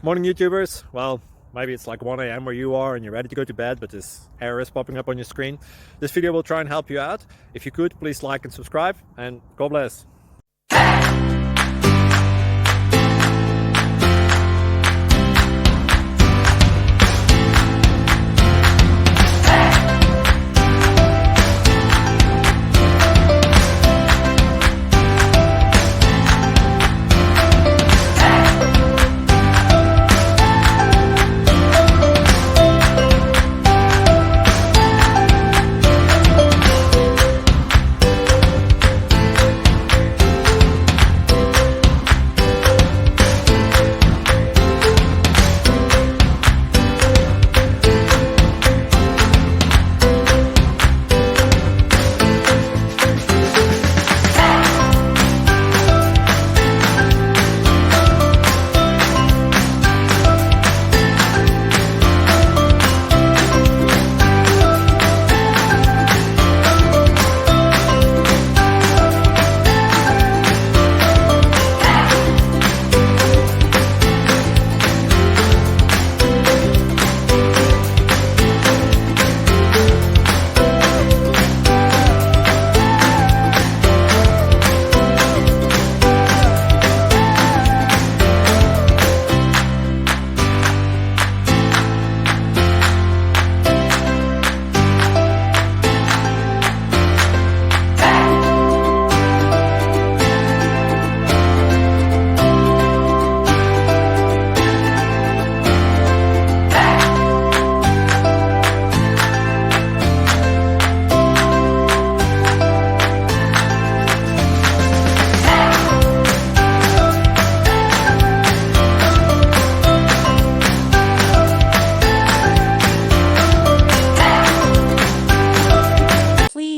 Morning YouTubers. Well, maybe it's like 1 a.m. where you are and you're ready to go to bed, but this error is popping up on your screen. This video will try and help you out. If you could, please like and subscribe, and God bless.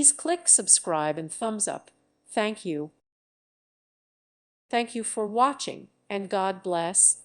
Please click subscribe and thumbs up. Thank you. Thank you for watching, and God bless.